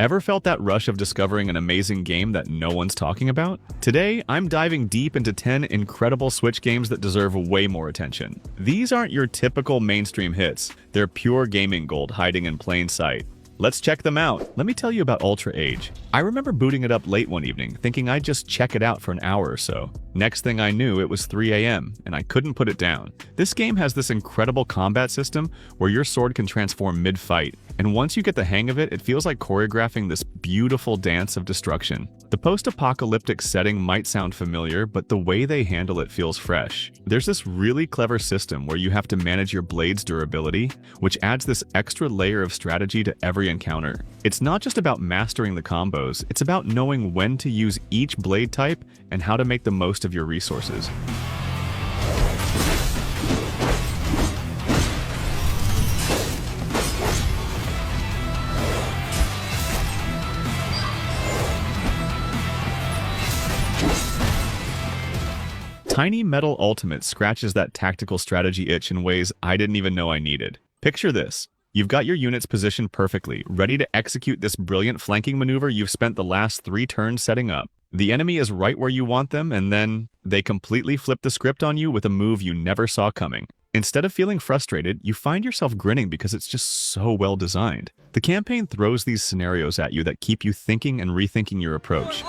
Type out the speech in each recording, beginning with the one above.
Ever felt that rush of discovering an amazing game that no one's talking about? Today, I'm diving deep into 10 incredible Switch games that deserve way more attention. These aren't your typical mainstream hits, they're pure gaming gold hiding in plain sight. Let's check them out. Let me tell you about Ultra Age. I remember booting it up late one evening, thinking I'd just check it out for an hour or so. Next thing I knew, it was 3 a.m., and I couldn't put it down. This game has this incredible combat system where your sword can transform mid-fight, and once you get the hang of it, it feels like choreographing this beautiful dance of destruction. The post-apocalyptic setting might sound familiar, but the way they handle it feels fresh. There's this really clever system where you have to manage your blade's durability, which adds this extra layer of strategy to every encounter. It's not just about mastering the combos, it's about knowing when to use each blade type and how to make the most of your resources. Tiny Metal Ultimate scratches that tactical strategy itch in ways I didn't even know I needed. Picture this. You've got your units positioned perfectly, ready to execute this brilliant flanking maneuver you've spent the last 3 turns setting up. The enemy is right where you want them, and then they completely flip the script on you with a move you never saw coming. Instead of feeling frustrated, you find yourself grinning because it's just so well designed. The campaign throws these scenarios at you that keep you thinking and rethinking your approach.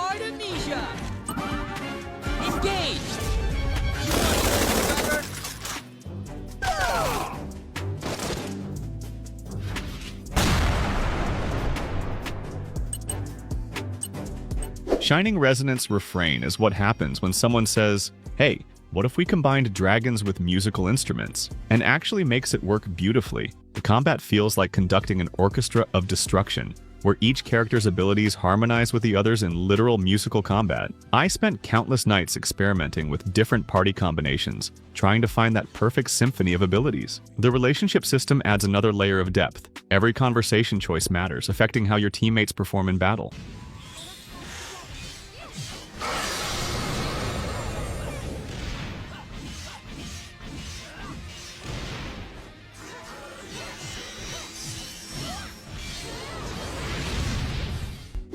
Shining Resonance refrain is what happens when someone says, "Hey, what if we combined dragons with musical instruments?" and actually makes it work beautifully. The combat feels like conducting an orchestra of destruction, where each character's abilities harmonize with the others in literal musical combat. I spent countless nights experimenting with different party combinations, trying to find that perfect symphony of abilities. The relationship system adds another layer of depth. Every conversation choice matters, affecting how your teammates perform in battle.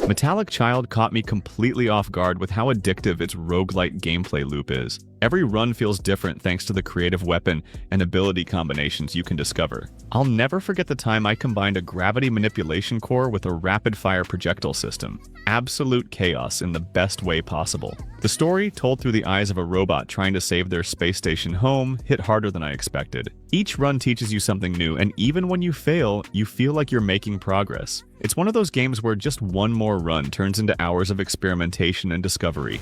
Metallic Child caught me completely off guard with how addictive its roguelite gameplay loop is. Every run feels different thanks to the creative weapon and ability combinations you can discover. I'll never forget the time I combined a gravity manipulation core with a rapid-fire projectile system. Absolute chaos in the best way possible. The story, told through the eyes of a robot trying to save their space station home, hit harder than I expected. Each run teaches you something new, and even when you fail, you feel like you're making progress. It's one of those games where just one more run turns into hours of experimentation and discovery.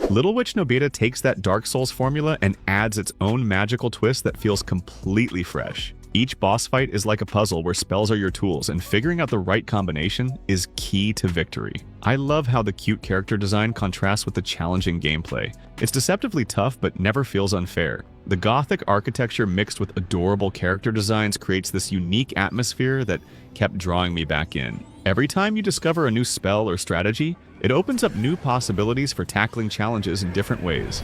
Little Witch Nobita takes that Dark Souls formula and adds its own magical twist that feels completely fresh. Each boss fight is like a puzzle where spells are your tools, and figuring out the right combination is key to victory. I love how the cute character design contrasts with the challenging gameplay. It's deceptively tough but never feels unfair. The gothic architecture mixed with adorable character designs creates this unique atmosphere that kept drawing me back in. Every time you discover a new spell or strategy, it opens up new possibilities for tackling challenges in different ways.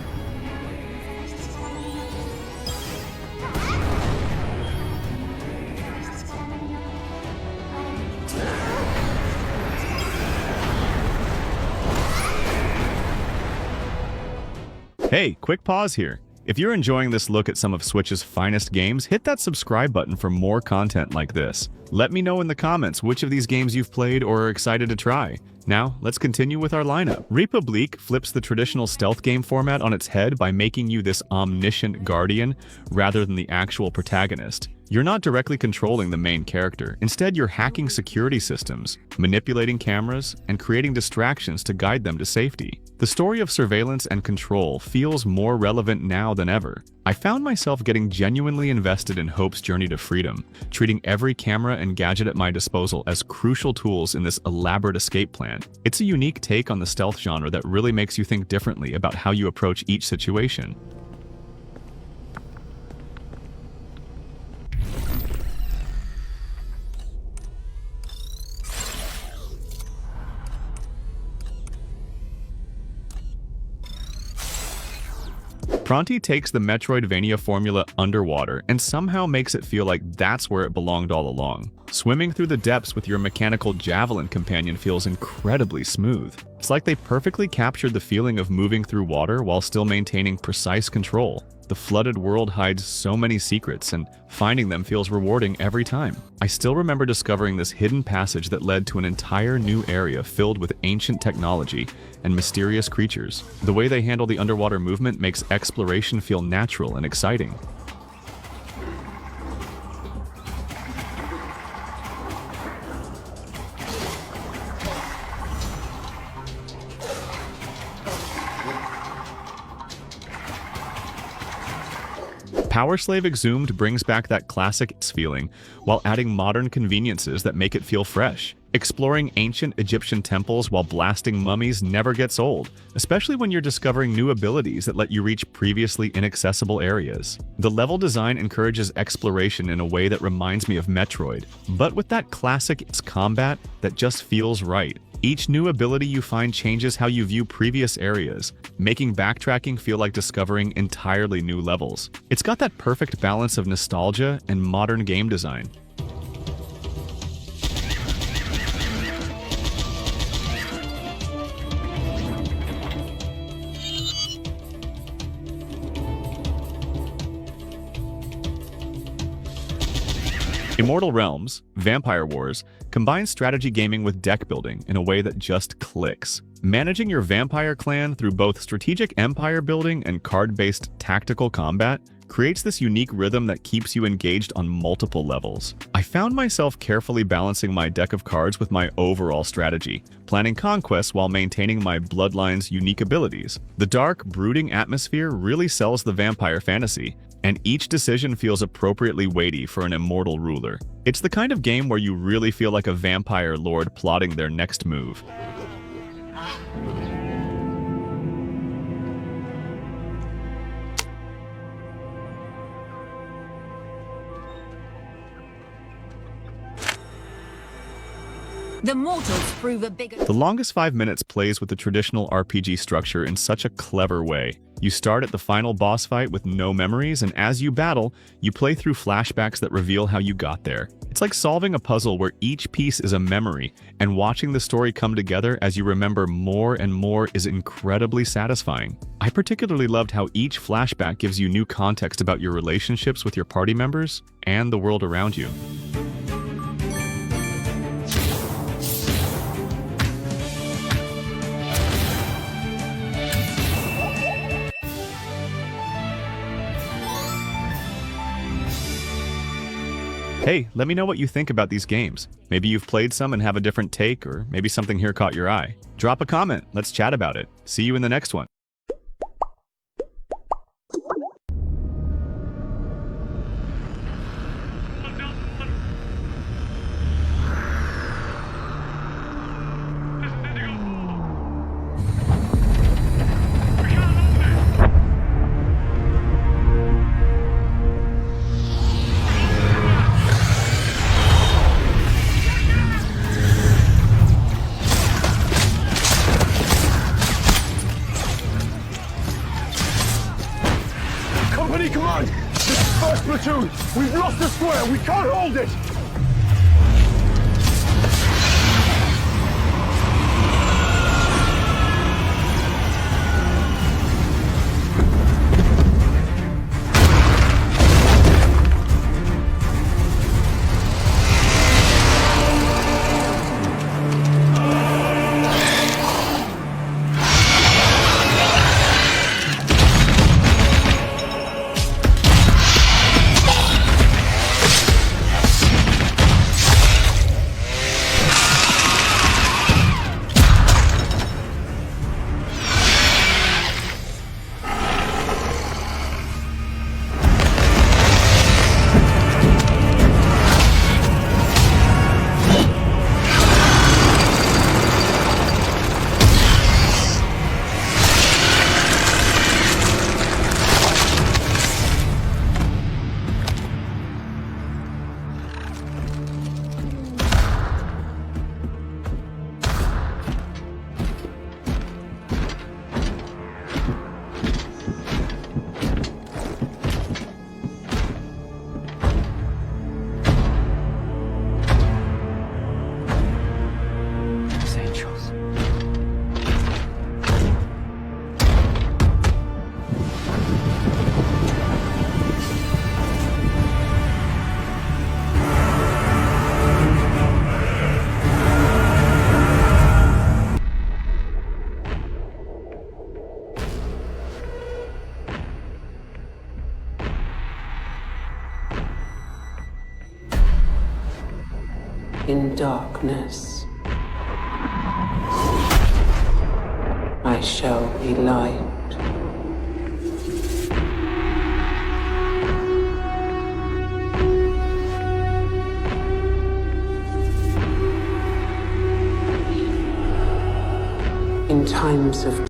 Hey, quick pause here. If you're enjoying this look at some of Switch's finest games, hit that subscribe button for more content like this. Let me know in the comments which of these games you've played or are excited to try. Now, let's continue with our lineup. Republique flips the traditional stealth game format on its head by making you this omniscient guardian rather than the actual protagonist. You're not directly controlling the main character. Instead, you're hacking security systems, manipulating cameras, and creating distractions to guide them to safety. The story of surveillance and control feels more relevant now than ever. I found myself getting genuinely invested in Hope's journey to freedom, treating every camera and gadget at my disposal as crucial tools in this elaborate escape plan. It's a unique take on the stealth genre that really makes you think differently about how you approach each situation. Cronty takes the Metroidvania formula underwater and somehow makes it feel like that's where it belonged all along. Swimming through the depths with your mechanical javelin companion feels incredibly smooth. It's like they perfectly captured the feeling of moving through water while still maintaining precise control. The flooded world hides so many secrets, and finding them feels rewarding every time. I still remember discovering this hidden passage that led to an entire new area filled with ancient technology and mysterious creatures. The way they handle the underwater movement makes exploration feel natural and exciting. Power Slave Exhumed brings back that classic feeling while adding modern conveniences that make it feel fresh. Exploring ancient Egyptian temples while blasting mummies never gets old, especially when you're discovering new abilities that let you reach previously inaccessible areas. The level design encourages exploration in a way that reminds me of Metroid, but with that classic combat that just feels right. Each new ability you find changes how you view previous areas, making backtracking feel like discovering entirely new levels. It's got that perfect balance of nostalgia and modern game design. Immortal Realms, Vampire Wars, combines strategy gaming with deck building in a way that just clicks. Managing your vampire clan through both strategic empire building and card-based tactical combat creates this unique rhythm that keeps you engaged on multiple levels. I found myself carefully balancing my deck of cards with my overall strategy, planning conquests while maintaining my bloodline's unique abilities. The dark, brooding atmosphere really sells the vampire fantasy, and each decision feels appropriately weighty for an immortal ruler. It's the kind of game where you really feel like a vampire lord plotting their next move. The mortals prove a bigger... The longest 5 minutes plays with the traditional RPG structure in such a clever way. You start at the final boss fight with no memories, and as you battle, you play through flashbacks that reveal how you got there. It's like solving a puzzle where each piece is a memory, and watching the story come together as you remember more and more is incredibly satisfying. I particularly loved how each flashback gives you new context about your relationships with your party members and the world around you. Hey, let me know what you think about these games. Maybe you've played some and have a different take, or maybe something here caught your eye. Drop a comment, let's chat about it. See you in the next one. Come on! This is first platoon! We've lost the square! We can't hold it! In darkness, I shall be light. In times of